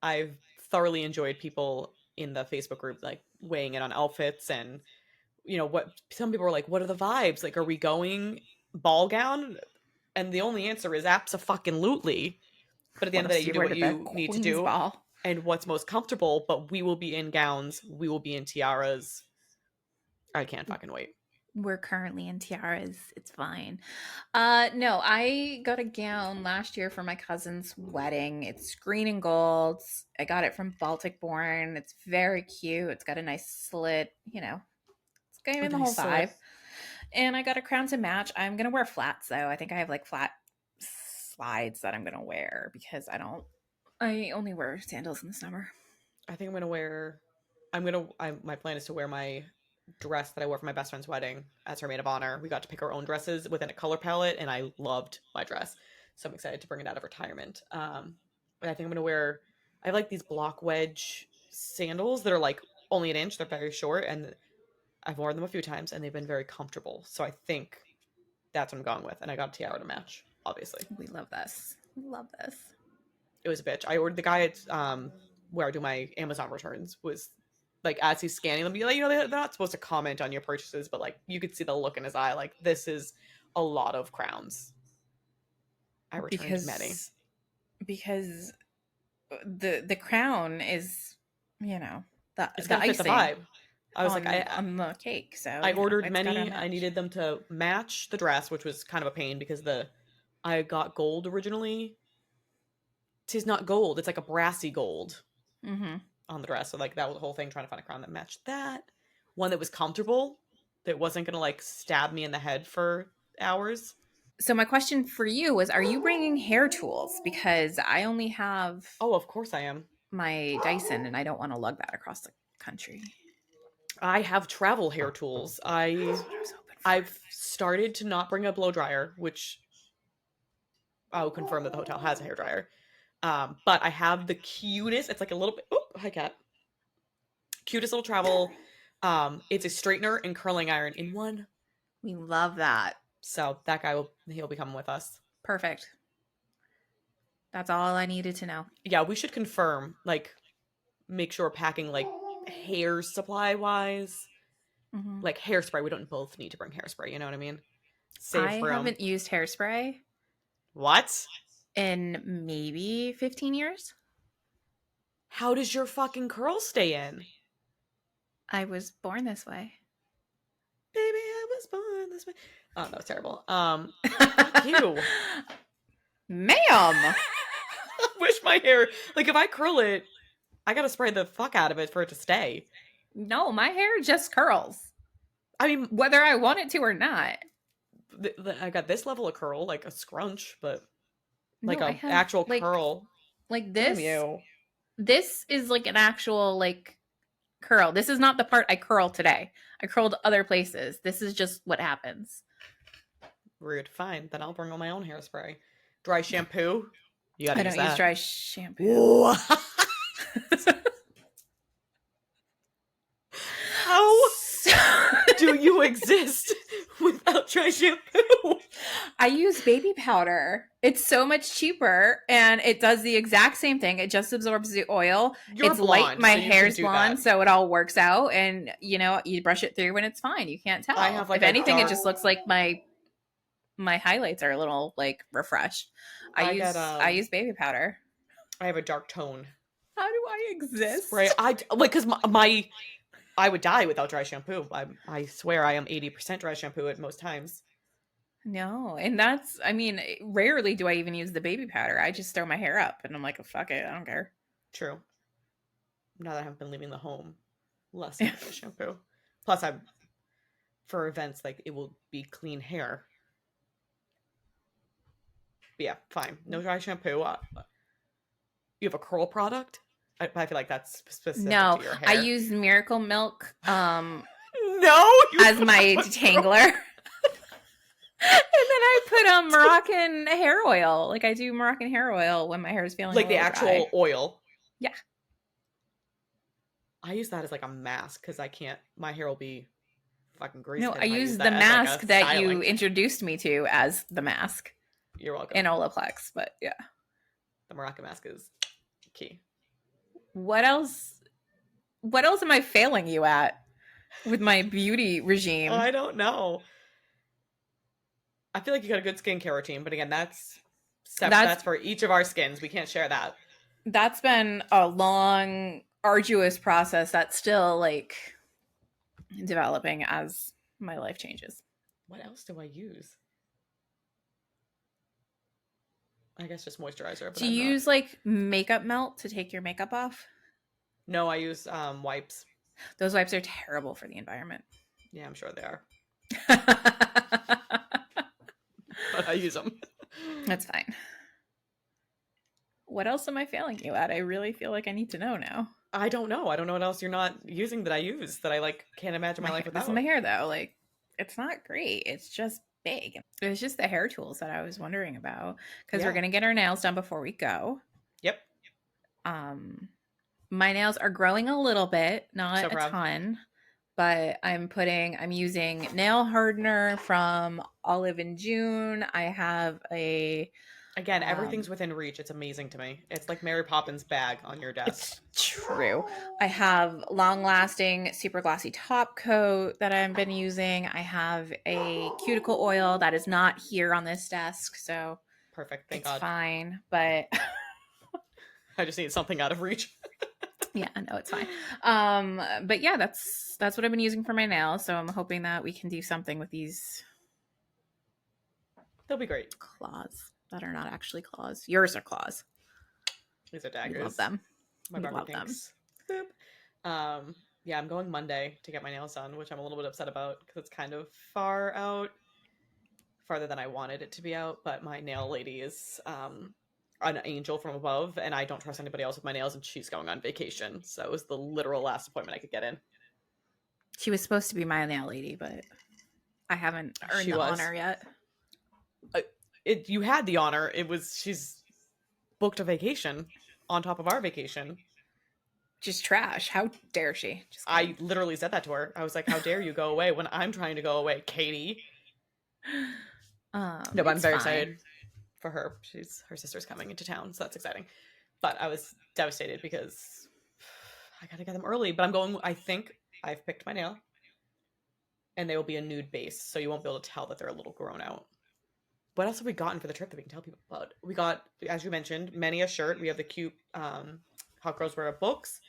I've thoroughly enjoyed people in the Facebook group like weighing in on outfits, and what some people are like, what are the vibes? Like, are we going ball gown? And the only answer is abso-fucking-lutely. But at the end of the day, you do what you need to do and what's most comfortable, but we will be in gowns, we will be in tiaras. I can't fucking wait. We're currently in tiaras. It's fine. No, I got a gown last year for my cousin's wedding. It's green and gold. I got it from Baltic Born. It's very cute. It's got a nice slit, it's going in the whole vibe. And I got a crown to match. I'm going to wear flats though. I think I have like flat slides that I'm going to wear because I only wear sandals in the summer. I think my plan is to wear my dress that I wore for my best friend's wedding as her maid of honor. We got to pick our own dresses within a color palette, and I loved my dress. So I'm excited to bring it out of retirement. But I think I'm going to wear, I like these block wedge sandals that are like only an inch. They're very short, and I've worn them a few times, and they've been very comfortable. So I think that's what I'm going with. And I got a tiara to match, obviously. We love this. We love this. It was a bitch. I ordered the guy at where I do my Amazon returns was like as he's scanning them, be like, they're not supposed to comment on your purchases, but like you could see the look in his eye, like this is a lot of crowns. I returned many. because because the crown is, you know, It's the gotta fit the icing vibe. I was like, on the cake. So, I you know, ordered it's gotta many. I match. needed them to match the dress, which was kind of a pain because the I got gold originally. Tis not gold. It's like a brassy gold Hmm. on the dress. So like that was the whole thing, trying to find a crown that matched that. One that was comfortable, that wasn't gonna like stab me in the head for hours. So my question for you was, are you bringing hair tools? Because I only have Oh, of course I am. my Dyson and I don't want to lug that across the country. I have travel hair tools. That's what I was hoping for. I've started to not bring a blow dryer, which I'll confirm that the hotel has a hair dryer. But I have the cutest. It's like a little bit. Oh, hi cat. Cutest little travel. It's a straightener and curling iron in one. We love that. So that guy he'll be coming with us. Perfect. That's all I needed to know. Yeah, we should confirm. Like, make sure we're packing like hair supply wise, Hmm. like hairspray. We don't both need to bring hairspray. You know what I mean? I Save room. haven't used hairspray What? in maybe 15 years. How does your fucking curl stay in? I was born this way. Baby, I was born this way. Oh, that was terrible. Fuck you. Ma'am. I wish my hair, like if I curl it, I gotta spray the fuck out of it for it to stay. No, my hair just curls, I mean, whether I want it to or not. I got this level of curl, like a scrunch, but like No, I a have actual curl. like Damn this. you. This is like an actual like curl. This is not the part I curl today. I curled other places. This is just what happens. Rude. Fine. Then I'll bring on my own hairspray. Dry shampoo. You gotta I use don't use that. dry shampoo. What? How So- do you exist without dry shampoo? I use baby powder. It's so much cheaper and it does the exact same thing. It just absorbs the oil. You're It's light. blonde, My so you can hair's do blonde, that. so it all works out. And you know, you brush it through and it's fine. You can't I tell. have like If a anything, it dark. just looks like my highlights are a little like refreshed. I get I use baby powder. I have a dark tone How do I spray. exist? I like because my I would die without dry shampoo. I swear I am 80% dry shampoo at most times. No, and that's, I mean, rarely do I even use the baby powder. I just throw my hair up and I'm like, oh, fuck it, I don't care. True. Now that I haven't been leaving the home, less of a dry shampoo. Plus, I'm for events like it will be clean hair. But yeah, fine. No dry shampoo. You have a curl product. I feel like that's specific No, to your I hair. use Miracle Milk No, you as don't my have a detangler. And then I put Moroccan hair oil. Like I do Moroccan hair oil when my hair is feeling a like the little actual dry. oil. Yeah. I use that as like a mask because I can't. My hair will be fucking greasy No, I if I use use the that as like a mask that you styling. introduced me to as the mask You're welcome. in Olaplex. But yeah. The Moroccan mask is key. What else? What else am I failing you at with my beauty regime? I don't know. I feel like you got a good skincare routine, but again, That's that's for each of our skins. We can't share that. that's been a long, arduous process that's still like developing as my life changes. What else do I use? I guess just moisturizer, but Do I'm you not. use like makeup melt to take your makeup off? No, I use wipes. Those wipes are terrible for the environment. Yeah, I'm sure they are, but I use them. That's fine. What else am I failing you at? I really feel like I need to know now. I don't know. I don't know what else you're not using that I use that I like can't imagine my life This is my without. hair though. Like, it's not great. It's just big. It was just the hair tools that I was wondering about because we're Yeah. gonna get our nails done before we go. Yep. Um, my nails are growing a little bit, So not a proud. ton, but I'm using nail hardener from Olive and June. I have a Again, everything's within reach. It's amazing to me. It's like Mary Poppins bag on your desk. It's true. I have long lasting super glossy top coat that I've been using. I have a cuticle oil that is not here on this desk, so Perfect. Thank it's God. fine. But I just need something out of reach. yeah, no, it's fine. But yeah, that's what I've been using for my nails. So I'm hoping that we can do something with these They'll be great. claws that are not actually claws. Yours are claws. These are We love daggers. them. My We Barbie love them. pinks. Boop. Yeah, I'm going Monday to get my nails done, which I'm a little bit upset about because it's kind of far out, farther than I wanted it to be out. But my nail lady is an angel from above, and I don't trust anybody else with my nails, and she's going on vacation, so it was the literal last appointment I could get in. She was supposed to be my nail lady, but I haven't earned She the was. honor yet. You had the honor. She's booked a vacation on top of our vacation. Just trash. How dare she? Just I kidding. literally said that to her. I was like, "How dare you go away when I'm trying to go away, Katie?" No, but I'm It's very fine. excited for her. Her sister's coming into town, so that's exciting. But I was devastated because I gotta get them early. But I'm going. I think I've picked my nail, and they will be a nude base, so you won't be able to tell that they're a little grown out. What else have we gotten for the trip that we can tell people about? We got, as you mentioned, many a shirt. We have the cute Hot Girls Wear books.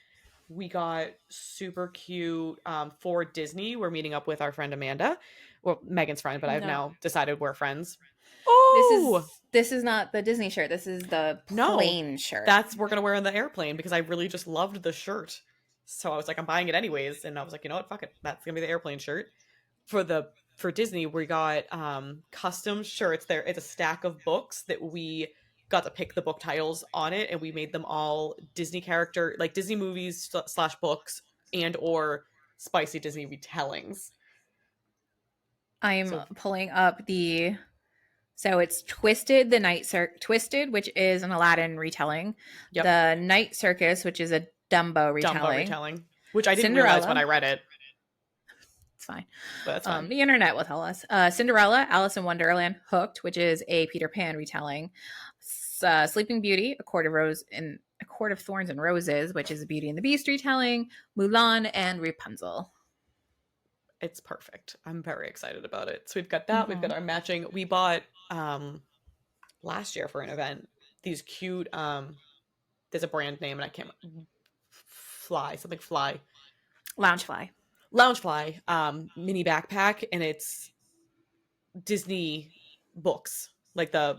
We got super cute for Disney. We're meeting up with our friend Amanda. Well, Megan's friend, but I've No. now decided we're friends. This Oh is not the Disney shirt. This is the no, plain shirt. that's we're gonna wear in the airplane because I really just loved the shirt. So I was like, I'm buying it anyways, and I was like, you know what, fuck it, that's gonna be the airplane shirt. For Disney, we got custom shirts. There, it's a stack of books that we got to pick the book titles on it, and we made them all Disney character, like Disney movies slash books and or spicy Disney retellings. I'm So, pulling up the so it's Twisted, which is an Aladdin retelling. yep, The Night Circus, which is a Dumbo Dumbo retelling. retelling, which I didn't realize when Cinderella. I read it, It's fine. but that's fine. The internet will tell us. Cinderella, Alice in Wonderland, Hooked, which is a Peter Pan retelling. Sleeping Beauty, A Court of Thorns and Roses, which is a Beauty and the Beast retelling. Mulan and Rapunzel. It's perfect. I'm very excited about it. So we've got that. We've Mm-hmm. got our matching. We bought last year for an event these cute there's a brand name and I can't fly something fly Loungefly. Loungefly mini backpack, and it's Disney books. Like the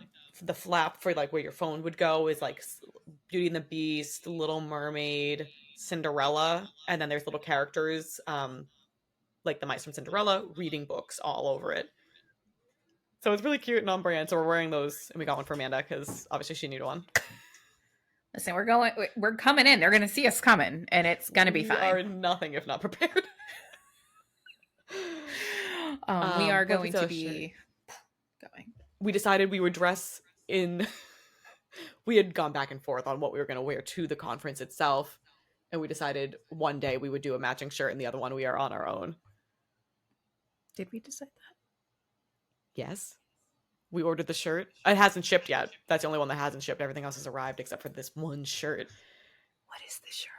flap for like where your phone would go is like Beauty and the Beast, Little Mermaid, Cinderella, and then there's little characters like the mice from Cinderella reading books all over it. So it's really cute and on brand. So we're wearing those, and we got one for Amanda because obviously she needed one. Listen, we're coming in. They're going to see us coming, and it's going to be We fine. are nothing if not prepared. We are What was going to the be shirt? going. We decided we would dress in. We had gone back and forth on what we were going to wear to the conference itself, and we decided one day we would do a matching shirt, and the other one we are on our own. Did we decide that? Yes, we ordered the shirt. It hasn't shipped yet. That's the only one that hasn't shipped. Everything else has arrived except for this one shirt. What is the shirt?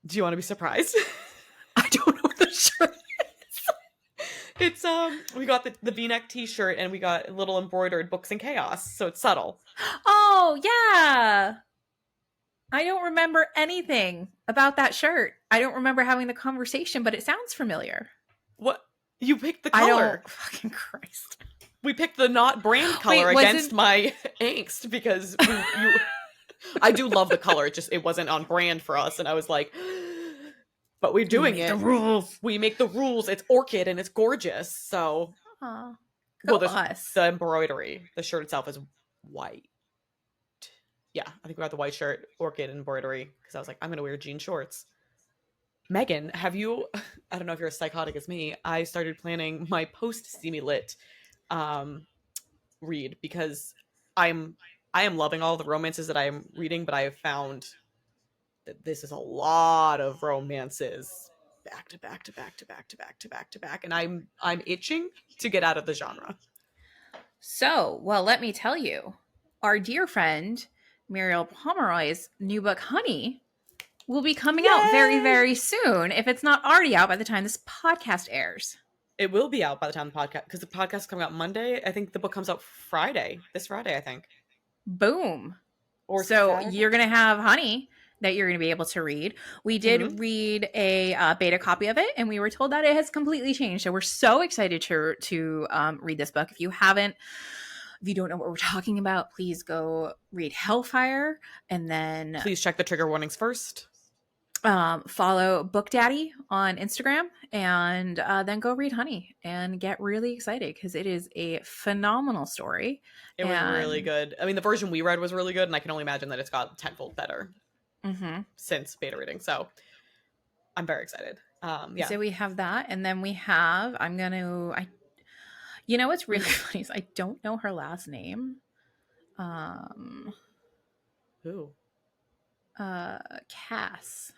Do you want to be surprised? I don't know what the shirt is. It's we got the V-neck t-shirt, and we got little embroidered books and chaos, so it's subtle. Oh, yeah. I don't remember anything about that shirt. I don't remember having the conversation, but it sounds familiar. What? You picked the I color. don't fucking Christ. We picked the not brand color Wait, against my angst because I do love the color. It wasn't on brand for us, and I was like, but we're doing it. The rules. We make the rules. It's orchid and it's gorgeous. So, Aw, well, go us. the embroidery. The shirt itself is white. Yeah, I think we got the white shirt, orchid embroidery, because I was like, I'm gonna wear jean shorts. Megan, have you? I don't know if you're as psychotic as me. I started planning my post Steamy Lit read because I am loving all the romances that I am reading, but I have found that this is a lot of romances back to back to back to back to back to back to back, and I'm itching to get out of the genre. So, well, let me tell you, our dear friend Muriel Pomeroy's new book, Honey, will be coming out very, Yay! very soon, if it's not already out by the time this podcast airs. It will be out by the time the podcast, because the podcast is coming out Monday. I think the book comes out Friday, this Friday, I think. Boom. Or So Saturday. you're going to have Honey that you're going to be able to read. We Mm-hmm. did read a beta copy of it, and we were told that it has completely changed. So we're so excited to read this book. If you don't know what we're talking about, please go read Hellfire, and then Please check the trigger warnings first. follow Book Daddy on Instagram, and then go read Honey and get really excited because it is a phenomenal story. It was really And good. I mean, the version we read was really good, and I can only imagine that it's got tenfold better mhm. since beta reading. So I'm very excited. Yeah. So we have that, and then we have you know what's really funny is I don't know her last name. Um Who? Cass.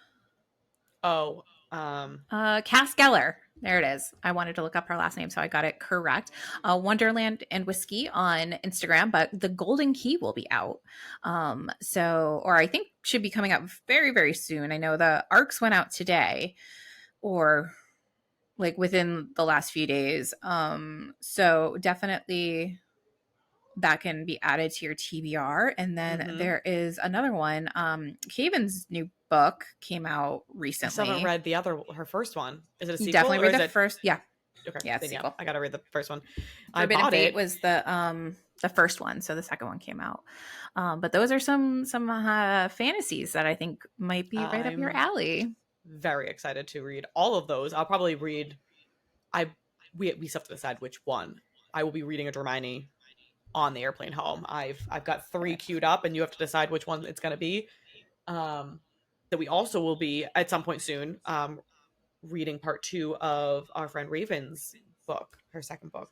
Oh, Cass Geller. There it is. I wanted to look up her last name, so I got it correct. Wonderland and Whiskey on Instagram, but the Golden Key will be out. Or I think should be coming out very, very soon. I know the arcs went out today, or like within the last few days. So definitely that can be added to your TBR. And then mm-hmm. there is another one. Kaven's new book came out I still haven't recently. read her first one. Is it a You sequel definitely or read is the it? first. Yeah, Okay, yeah, then yeah, sequel. I gotta read the first one. I Forbidden bought Fate it. was the first one, so the second one came out. But those are some fantasies that I think might be right up your I'm alley. very excited to read all of those. I'll probably read. I we still have to decide which one. I will be reading a Hermione on the airplane home. I've got 3 queued up, and you have to decide which one it's gonna be. That we also will be at some point soon. Reading part 2 of our friend Raven's book, her second book.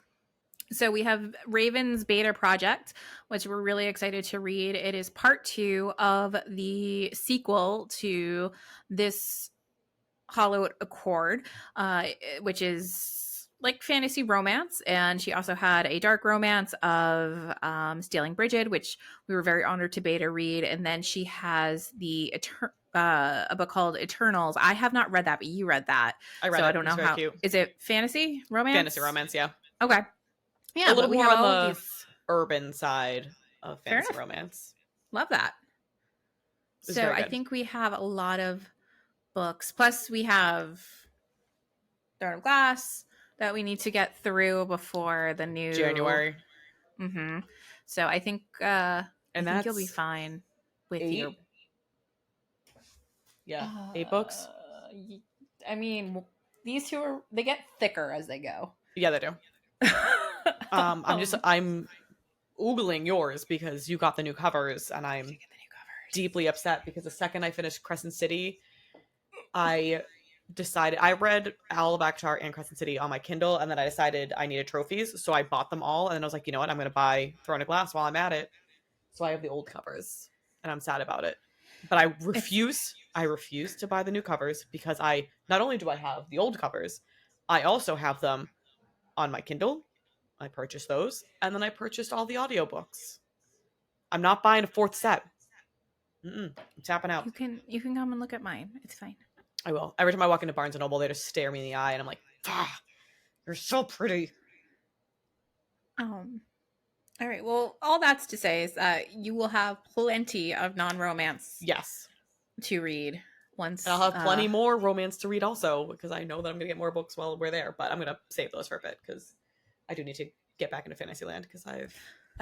So we have Raven's Beta Project, which we're really excited to read. It is part 2 of the sequel to this Hollowed Accord, which is like fantasy romance. And she also had a dark romance of Stealing Bridget, which we were very honored to beta read. And then she has a book called Eternals. I have not read that, but you read that. I read So I it. don't It's know very how. cute. Is it fantasy romance? Fantasy romance, yeah. Okay. A Yeah, little but we more have on all of the these. urban side of Fair fantasy enough. romance. Love that. It's So very I good. think we have a lot of books. Plus, we have Throne of Glass that we need to get through before the new. January. Mm-hmm. So I And think you'll be that's fine with your. 8. Yeah, 8 books. Uh, I mean, these two they get thicker as they go. Yeah, they do. I'm oogling yours because you got the new covers, and I'm deeply upset because the second I finished Crescent City, I decided I read Owl of Akhtar and Crescent City on my Kindle, and then I decided I needed trophies, so I bought them all, and then I was like, you know what, I'm gonna buy Throne of Glass while I'm at it. So I have the old covers, and I'm sad about it. But I refuse to buy the new covers because I not only do I have the old covers, I also have them on my Kindle. I purchased those, and then I purchased all the audiobooks. I'm not buying a 4th set. I'm tapping out. You can come and look at mine. It's fine. I will. Every time I walk into Barnes and Noble, they just stare me in the eye, and I'm like, ah, you're so pretty. All right. Well, all that's to say is that you will have plenty of non-romance Yes. to read once. And I'll have plenty more romance to read also, because I know that I'm going to get more books while we're there, but I'm going to save those for a bit, because I do need to get back into Fantasyland, because I've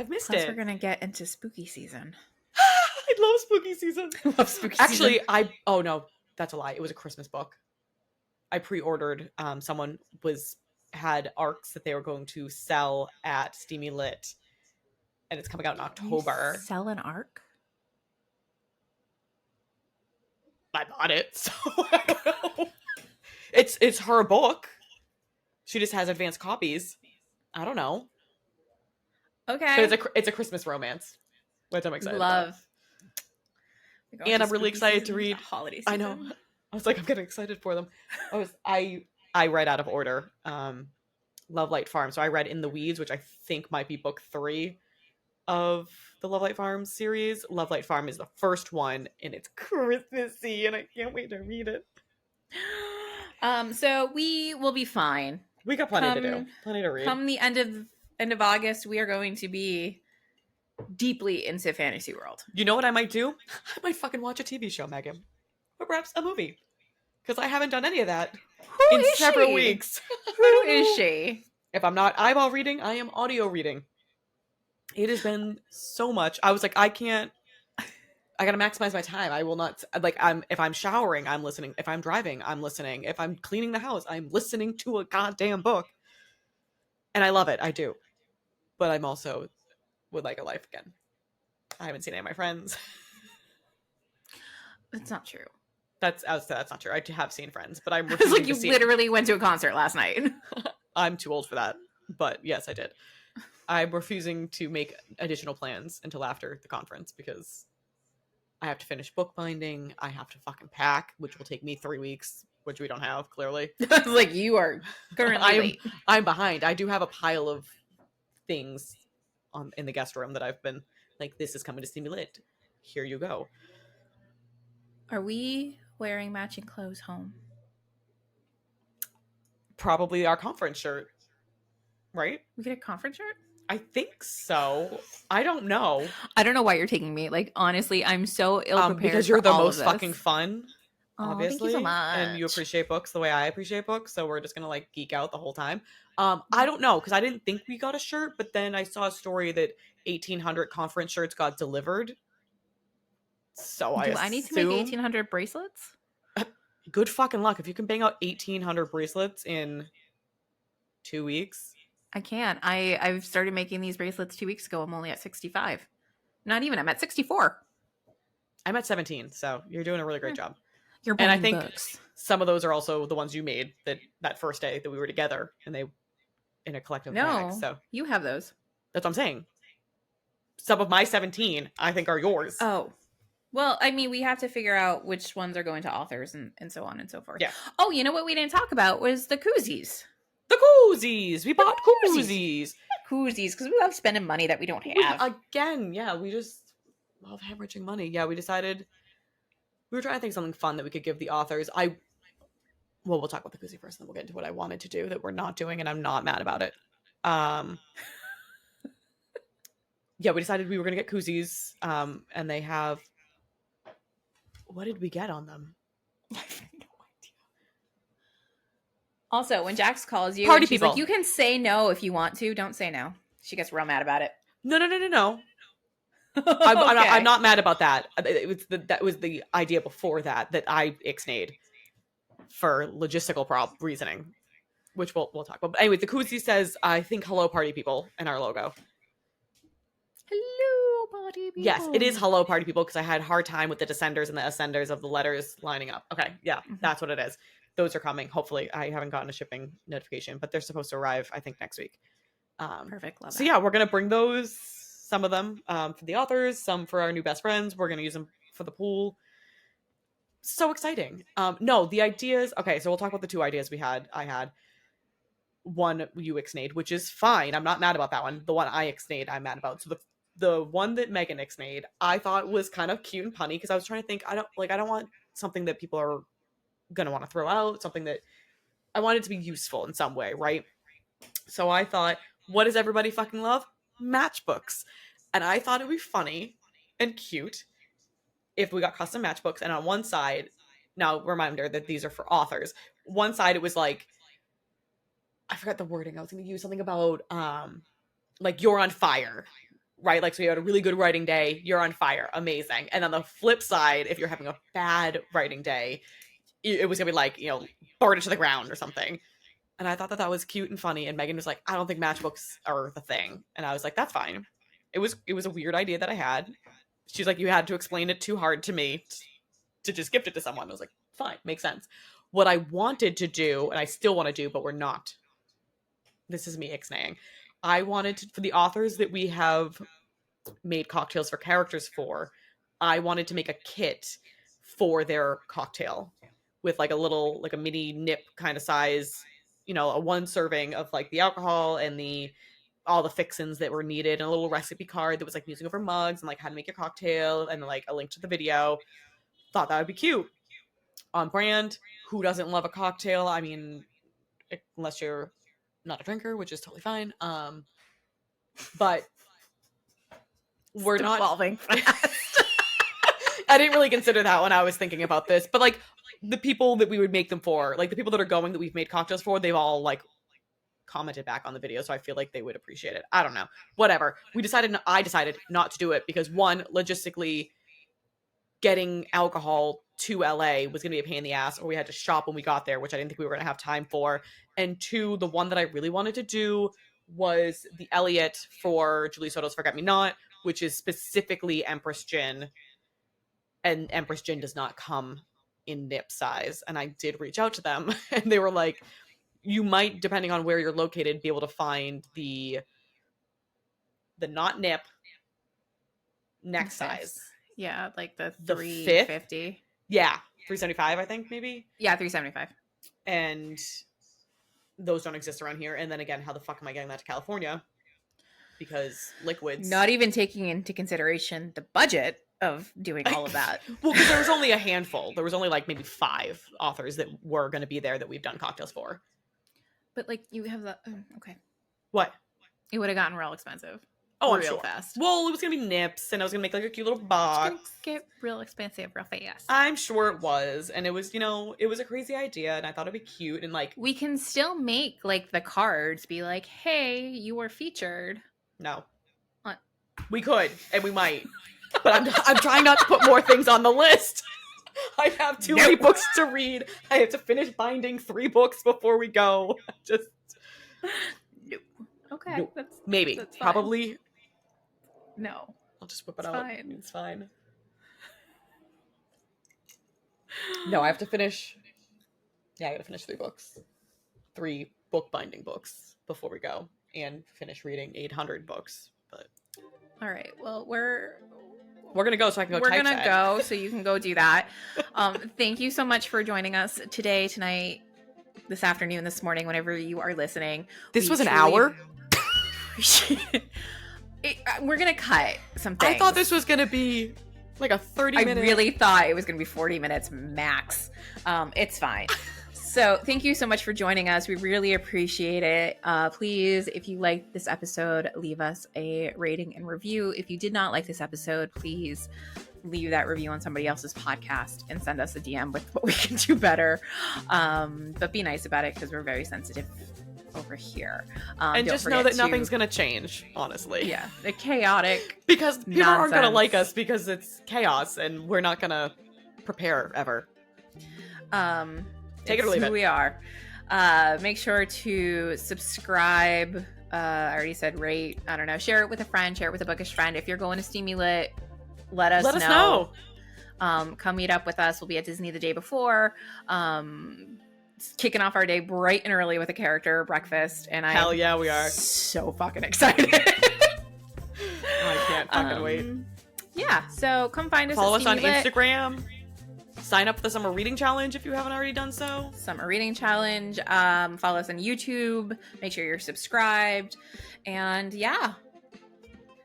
missed Plus, it. we're gonna get into spooky season. I love spooky season. I love spooky Actually, season. oh no, that's a lie. It was a Christmas book. I pre-ordered. Someone had arcs that they were going to sell at Steamy Lit, and it's coming out in October. You sell an arc? I bought it, so I don't know. It's her book. She just has advanced copies. I don't know. Okay. But it's a Christmas romance, which I'm excited about. And I'm really excited to read. Holiday season. I know. I was like, I'm getting excited for them. I read out of order. Love Light Farm. So I read In the Weeds, which I think might be book 3 of the Love Light Farm series. Love Light Farm is the first one, and it's Christmassy, and I can't wait to read it. So we will be fine. We got plenty to do, Come plenty to read. come the end of August, we are going to be deeply into fantasy world. You know what I might do? I might fucking watch a TV show, Megan, or perhaps a movie, because I haven't done any of that Who in is several she? weeks. Who is she? If I'm not eyeball reading, I am audio reading. It has been so much. I was like, I can't. I gotta maximize my time. I will not like. If I'm showering, I'm listening. If I'm driving, I'm listening. If I'm cleaning the house, I'm listening to a goddamn book. And I love it. I do. But I'm also would like a life again. I haven't seen any of my friends. That's not true. That's not true. I have seen friends, but I'm It's refusing like you to see literally went to a concert last night. I'm too old for that. But yes, I did. I'm refusing to make additional plans until after the conference because I have to finish bookbinding. I have to fucking pack, which will take me 3 weeks, which we don't have, clearly. It's like you are currently late. I'm behind. I do have a pile of things in the guest room that I've been like, this is coming to Steamy Lit. Here you go. Are we wearing matching clothes home? Probably our conference shirt, right? We get a conference shirt? I think so. I don't know. I don't know why you're taking me. Like, honestly, I'm so ill prepared because you're for the all most of this. fucking fun. Obviously, thank you so much. and you appreciate books the way I appreciate books, so we're just gonna like geek out the whole time. I don't know because I didn't think we got a shirt, but then I saw a story that 1,800 conference shirts got delivered. So Do I need to make 1,800 bracelets? Good fucking luck if you can bang out 1,800 bracelets in 2 weeks. I can. I've started making these bracelets 2 weeks ago. I'm only at 65. Not even. I'm at 64. I'm at 17, so you're doing a really great job. You're and I buying think books. some of those are also the ones you made that first day that we were together, and they in a collective bag. So you have those. that's what I'm saying. Some of my 17, I think, are yours. Oh. Well, I mean, we have to figure out which ones are going to authors and so on and so forth. Yeah. Oh, you know what we didn't talk about was the koozies. The koozies! We bought koozies! Koozies, because we love spending money that we don't have. We just love hemorrhaging money. Yeah, we decided we were trying to think of something fun that we could give the authors. We'll talk about the koozie first, and then we'll get into what I wanted to do that we're not doing, and I'm not mad about it. Yeah, we decided we were going to get koozies, and they have... What did we get on them? I have no idea. Also, when Jax calls you, Party she's people. like, you can say no if you want to. Don't say no. She gets real mad about it. No. Okay. I'm not mad about that. That was the idea before that I ixnayed for logistical reasoning, which we'll talk about. But anyway, the koozie says, I think, hello, party people, in our logo. Hello, party people. Yes, it is hello, party people, because I had a hard time with the descenders and the ascenders of the letters lining up. Okay, yeah, That's what it is. Those are coming. Hopefully, I haven't gotten a shipping notification, but they're supposed to arrive, I think, next week. Perfect. Love so that. yeah, we're gonna bring those, some of them for the authors, some for our new best friends. We're gonna use them for the pool. So exciting. No, the ideas. Okay, so we'll talk about the 2 ideas I had. One you ixnayed, which is fine. I'm not mad about that one. The one I ixnayed, I'm mad about. So the one that Megan ixnayed, I thought was kind of cute and punny because I was trying to think. I don't want something that people are gonna want to throw out. Something that I want it to be useful in some way, right? So I thought, what does everybody fucking love? Matchbooks. And I thought it would be funny and cute if we got custom matchbooks, and on one side, now reminder that these are for authors, one side it was like, I forgot the wording, I was going to use something about like you're on fire, right? Like, so you had a really good writing day, you're on fire, amazing. And on the flip side, if you're having a bad writing day, it was gonna be like, burn it to the ground or something. And I thought that was cute and funny, and Megan was like, I don't think matchbooks are the thing. And I was like, that's fine. It was a weird idea that I had. She's like, you had to explain it too hard to me to just gift it to someone. I was like, fine, makes sense. What I wanted to do, and I still want to do, but we're not. This is me ixnaying. I wanted to, for the authors that we have made cocktails for characters for, I wanted to make a kit for their cocktail with like a little, like a mini nip kind of size, a one serving of like the alcohol and the all the fixins that were needed, and a little recipe card that was like musing over mugs and like how to make your cocktail, and like a link to the video. Thought that would be cute, on brand. Who doesn't love a cocktail? I mean, unless you're not a drinker, which is totally fine. But we're It's not evolving fast. I didn't really consider that when I was thinking about this, but like the people that we would make them for, like the people that are going that we've made cocktails for, they've all like commented back on the video, so I feel like they would appreciate it. I don't know. Whatever. I decided not to do it because one, logistically, getting alcohol to LA was going to be a pain in the ass, or we had to shop when we got there, which I didn't think we were going to have time for. And two, the one that I really wanted to do was the Elliot for Julie Soto's Forget Me Not, which is specifically Empress Gin. And Empress Gin does not come in nip size. And I did reach out to them, and they were like, you might, depending on where you're located, be able to find the not nip next size. Yeah, like the The 350. Yeah, 375, I think, maybe. Yeah, 375. And those don't exist around here. And then again, how the fuck am I getting that to California? Because liquids. Not even taking into consideration the budget of doing all of that. Well, because there was only a handful. There was only like maybe 5 authors that were going to be there that we've done cocktails for. But like you have the okay. What? It would have gotten real expensive. Oh, I'm real sure. fast. Well, it was going to be nips, and I was going to make like a cute little box. It's gonna get real expensive real fast. I'm sure it was. And it was, it was a crazy idea, and I thought it'd be cute. And like, We can still make like the cards be like, hey, you were featured. no. What? We could, and we might. But I'm trying not to put more things on the list. I have too many books to read. I have to finish binding 3 books before we go. Just Nope. Okay. Nope. That's maybe. that's fine. Probably. No. I'll just whip it It's out. fine. It's fine. No, I have to finish. Yeah, I gotta finish 3 books. 3 book binding books before we go. And finish reading 800 books. But All right. Well, we're gonna go so I can go we're typeset. gonna go so you can go do that. Thank you so much for joining us today, tonight, this afternoon, this morning, whenever you are listening. This was an truly hour? appreciate we're gonna cut some things. I thought this was gonna be like a 30-minute. I really thought it was gonna be 40 minutes max. It's fine. So thank you so much for joining us. We really appreciate it. Please, if you liked this episode, leave us a rating and review. If you did not like this episode, please leave that review on somebody else's podcast and send us a DM with what we can do better. But be nice about it because we're very sensitive over here. And just know that nothing's going to change, honestly. Yeah, the chaotic because people aren't going to nonsense. like us because it's chaos and we're not going to prepare ever. Take it or leave who it. we are. Make sure to subscribe. I already said rate. I don't know. Share it with a friend. Share it with a bookish friend. If you're going to Steamy Lit, let us know. Come meet up with us. We'll be at Disney the day before. Kicking off our day bright and early with a character breakfast. And Hell yeah, we are. So fucking excited. I can't fucking wait. Yeah. So come find us. Follow at us on Steamy Lit. Instagram. Sign up for the Summer Reading Challenge if you haven't already done so. Summer Reading Challenge. Follow us on YouTube. Make sure you're subscribed. And yeah,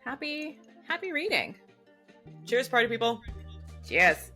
happy reading. Cheers, party people. Cheers.